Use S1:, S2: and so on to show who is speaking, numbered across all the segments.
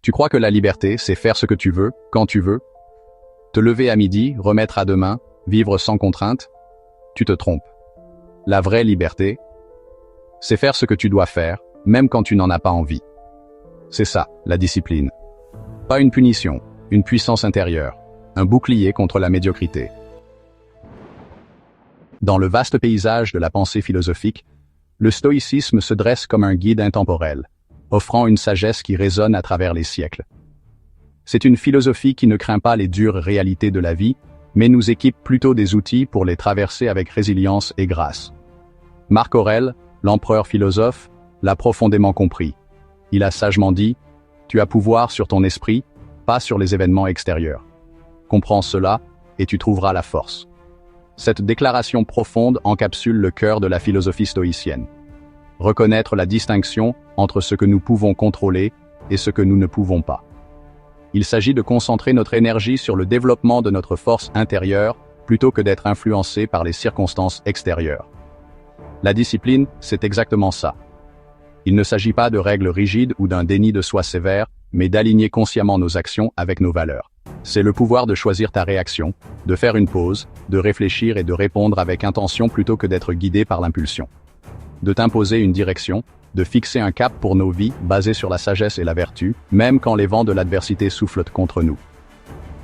S1: Tu crois que la liberté, c'est faire ce que tu veux, quand tu veux? Te lever à midi, remettre à demain, vivre sans contrainte? Tu te trompes. La vraie liberté, c'est faire ce que tu dois faire, même quand tu n'en as pas envie. C'est ça, la discipline. Pas une punition, une puissance intérieure, un bouclier contre la médiocrité. Dans le vaste paysage de la pensée philosophique, le stoïcisme se dresse comme un guide intemporel, offrant une sagesse qui résonne à travers les siècles. C'est une philosophie qui ne craint pas les dures réalités de la vie, mais nous équipe plutôt des outils pour les traverser avec résilience et grâce. Marc Aurèle, l'empereur philosophe, l'a profondément compris. Il a sagement dit « Tu as pouvoir sur ton esprit, pas sur les événements extérieurs. Comprends cela, et tu trouveras la force. » Cette déclaration profonde encapsule le cœur de la philosophie stoïcienne. Reconnaître la distinction entre ce que nous pouvons contrôler et ce que nous ne pouvons pas. Il s'agit de concentrer notre énergie sur le développement de notre force intérieure plutôt que d'être influencé par les circonstances extérieures. La discipline, c'est exactement ça. Il ne s'agit pas de règles rigides ou d'un déni de soi sévère, mais d'aligner consciemment nos actions avec nos valeurs. C'est le pouvoir de choisir ta réaction, de faire une pause, de réfléchir et de répondre avec intention plutôt que d'être guidé par l'impulsion. De t'imposer une direction, de fixer un cap pour nos vies basé sur la sagesse et la vertu, même quand les vents de l'adversité soufflent contre nous.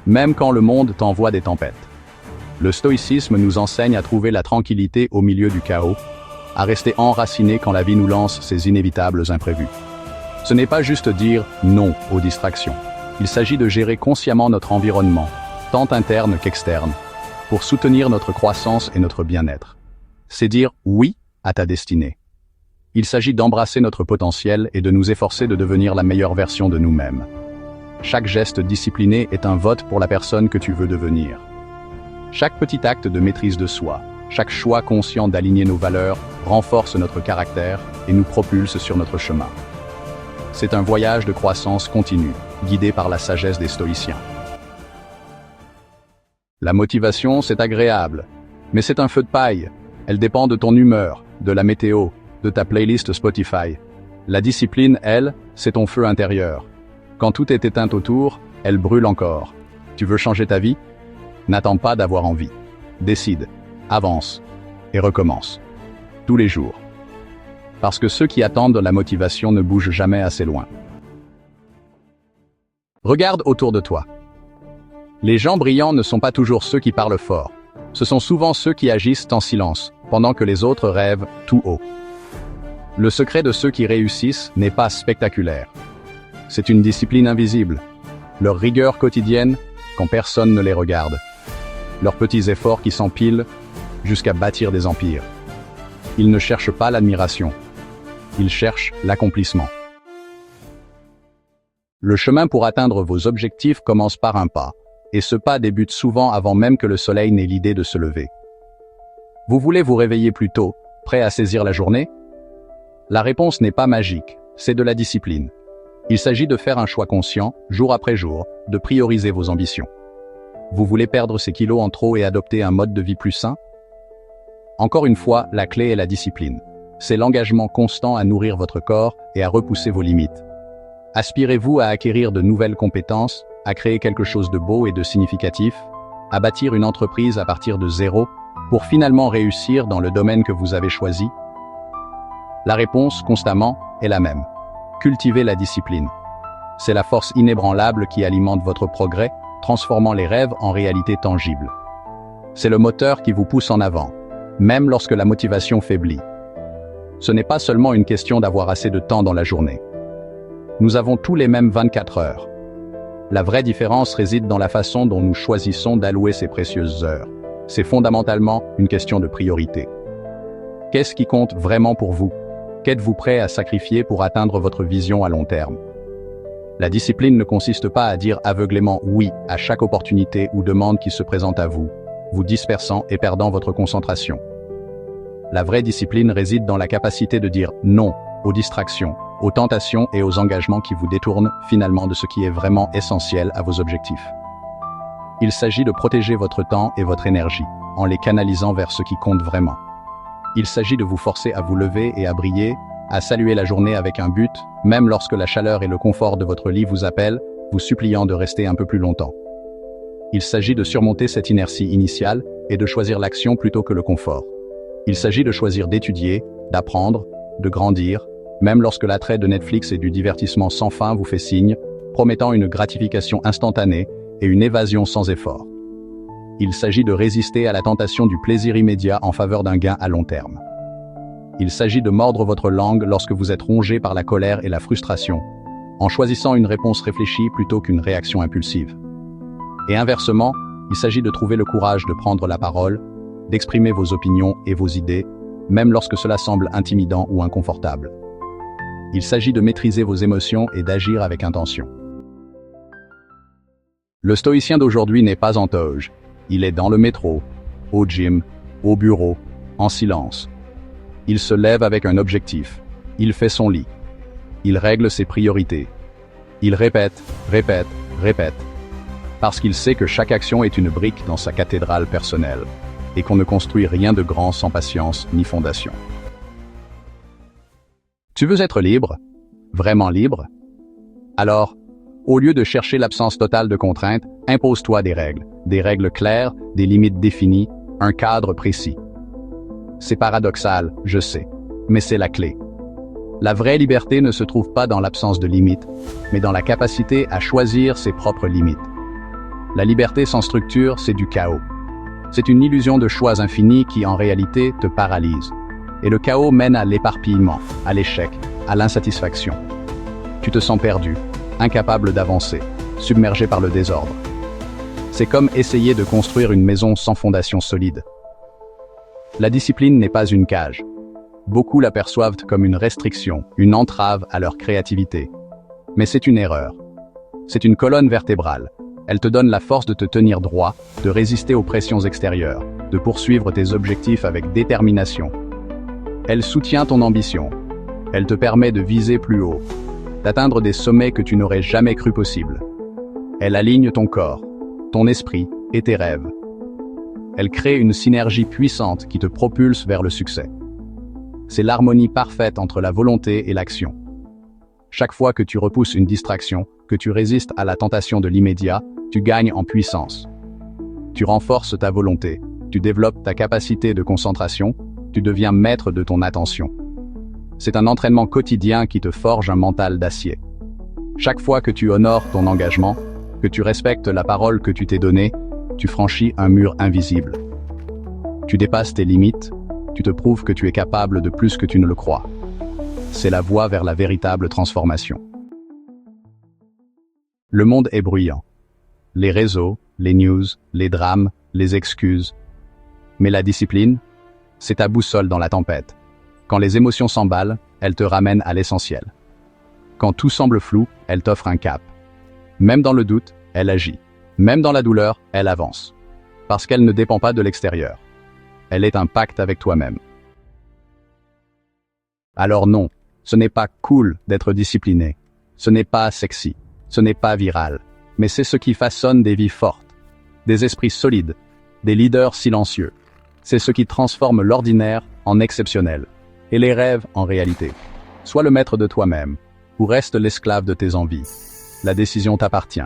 S1: Même quand le monde t'envoie des tempêtes. Le stoïcisme nous enseigne à trouver la tranquillité au milieu du chaos, à rester enracinés quand la vie nous lance ses inévitables imprévus. Ce n'est pas juste dire non aux distractions. Il s'agit de gérer consciemment notre environnement, tant interne qu'externe, pour soutenir notre croissance et notre bien-être. C'est dire oui à ta destinée. Il s'agit d'embrasser notre potentiel et de nous efforcer de devenir la meilleure version de nous-mêmes. Chaque geste discipliné est un vote pour la personne que tu veux devenir. Chaque petit acte de maîtrise de soi, chaque choix conscient d'aligner nos valeurs renforce notre caractère et nous propulse sur notre chemin. C'est un voyage de croissance continue, guidé par la sagesse des stoïciens. La motivation, c'est agréable, mais c'est un feu de paille. Elle dépend de ton humeur, de la météo, de ta playlist Spotify. La discipline, elle, c'est ton feu intérieur. Quand tout est éteint autour, elle brûle encore. Tu veux changer ta vie? N'attends pas d'avoir envie. Décide, avance et recommence. Tous les jours. Parce que ceux qui attendent la motivation ne bougent jamais assez loin. Regarde autour de toi. Les gens brillants ne sont pas toujours ceux qui parlent fort. Ce sont souvent ceux qui agissent en silence, pendant que les autres rêvent tout haut. Le secret de ceux qui réussissent n'est pas spectaculaire. C'est une discipline invisible. Leur rigueur quotidienne, quand personne ne les regarde. Leurs petits efforts qui s'empilent jusqu'à bâtir des empires. Ils ne cherchent pas l'admiration. Ils cherchent l'accomplissement. Le chemin pour atteindre vos objectifs commence par un pas, et ce pas débute souvent avant même que le soleil n'ait l'idée de se lever. Vous voulez vous réveiller plus tôt, prêt à saisir la journée? La réponse n'est pas magique, c'est de la discipline. Il s'agit de faire un choix conscient, jour après jour, de prioriser vos ambitions. Vous voulez perdre ces kilos en trop et adopter un mode de vie plus sain? Encore une fois, la clé est la discipline. C'est l'engagement constant à nourrir votre corps et à repousser vos limites. Aspirez-vous à acquérir de nouvelles compétences, à créer quelque chose de beau et de significatif, à bâtir une entreprise à partir de zéro, pour finalement réussir dans le domaine que vous avez choisi? La réponse, constamment, est la même. Cultivez la discipline. C'est la force inébranlable qui alimente votre progrès, transformant les rêves en réalité tangible. C'est le moteur qui vous pousse en avant, même lorsque la motivation faiblit. Ce n'est pas seulement une question d'avoir assez de temps dans la journée. Nous avons tous les mêmes 24 heures. La vraie différence réside dans la façon dont nous choisissons d'allouer ces précieuses heures. C'est fondamentalement une question de priorité. Qu'est-ce qui compte vraiment pour vous? Qu'êtes-vous prêt à sacrifier pour atteindre votre vision à long terme? La discipline ne consiste pas à dire aveuglément oui à chaque opportunité ou demande qui se présente à vous, vous dispersant et perdant votre concentration. La vraie discipline réside dans la capacité de dire non aux distractions, aux tentations et aux engagements qui vous détournent finalement de ce qui est vraiment essentiel à vos objectifs. Il s'agit de protéger votre temps et votre énergie, en les canalisant vers ce qui compte vraiment. Il s'agit de vous forcer à vous lever et à briller, à saluer la journée avec un but, même lorsque la chaleur et le confort de votre lit vous appellent, vous suppliant de rester un peu plus longtemps. Il s'agit de surmonter cette inertie initiale et de choisir l'action plutôt que le confort. Il s'agit de choisir d'étudier, d'apprendre, de grandir, même lorsque l'attrait de Netflix et du divertissement sans fin vous fait signe, promettant une gratification instantanée et une évasion sans effort. Il s'agit de résister à la tentation du plaisir immédiat en faveur d'un gain à long terme. Il s'agit de mordre votre langue lorsque vous êtes rongé par la colère et la frustration, en choisissant une réponse réfléchie plutôt qu'une réaction impulsive. Et inversement, il s'agit de trouver le courage de prendre la parole, d'exprimer vos opinions et vos idées, même lorsque cela semble intimidant ou inconfortable. Il s'agit de maîtriser vos émotions et d'agir avec intention. Le stoïcien d'aujourd'hui n'est pas en toge. Il est dans le métro, au gym, au bureau, en silence. Il se lève avec un objectif. Il fait son lit. Il règle ses priorités. Il répète, répète, répète. Parce qu'il sait que chaque action est une brique dans sa cathédrale personnelle, et qu'on ne construit rien de grand sans patience ni fondation. Tu veux être libre? Vraiment libre? Alors, au lieu de chercher l'absence totale de contraintes, impose-toi des règles claires, des limites définies, un cadre précis. C'est paradoxal, je sais, mais c'est la clé. La vraie liberté ne se trouve pas dans l'absence de limites, mais dans la capacité à choisir ses propres limites. La liberté sans structure, c'est du chaos. C'est une illusion de choix infini qui, en réalité, te paralyse. Et le chaos mène à l'éparpillement, à l'échec, à l'insatisfaction. Tu te sens perdu, incapable d'avancer, submergé par le désordre. C'est comme essayer de construire une maison sans fondation solide. La discipline n'est pas une cage. Beaucoup l'aperçoivent comme une restriction, une entrave à leur créativité. Mais c'est une erreur. C'est une colonne vertébrale. Elle te donne la force de te tenir droit, de résister aux pressions extérieures, de poursuivre tes objectifs avec détermination. Elle soutient ton ambition. Elle te permet de viser plus haut, d'atteindre des sommets que tu n'aurais jamais cru possibles. Elle aligne ton corps, ton esprit et tes rêves. Elle crée une synergie puissante qui te propulse vers le succès. C'est l'harmonie parfaite entre la volonté et l'action. Chaque fois que tu repousses une distraction, que tu résistes à la tentation de l'immédiat, tu gagnes en puissance. Tu renforces ta volonté, tu développes ta capacité de concentration, tu deviens maître de ton attention. C'est un entraînement quotidien qui te forge un mental d'acier. Chaque fois que tu honores ton engagement, que tu respectes la parole que tu t'es donnée, tu franchis un mur invisible. Tu dépasses tes limites, tu te prouves que tu es capable de plus que tu ne le crois. C'est la voie vers la véritable transformation. Le monde est bruyant. Les réseaux, les news, les drames, les excuses. Mais la discipline, c'est ta boussole dans la tempête. Quand les émotions s'emballent, elle te ramène à l'essentiel. Quand tout semble flou, elle t'offre un cap. Même dans le doute, elle agit. Même dans la douleur, elle avance. Parce qu'elle ne dépend pas de l'extérieur. Elle est un pacte avec toi-même. Alors non, ce n'est pas cool d'être discipliné. Ce n'est pas sexy. Ce n'est pas viral. Mais c'est ce qui façonne des vies fortes, des esprits solides, des leaders silencieux. C'est ce qui transforme l'ordinaire en exceptionnel, et les rêves en réalité. Sois le maître de toi-même, ou reste l'esclave de tes envies. La décision t'appartient.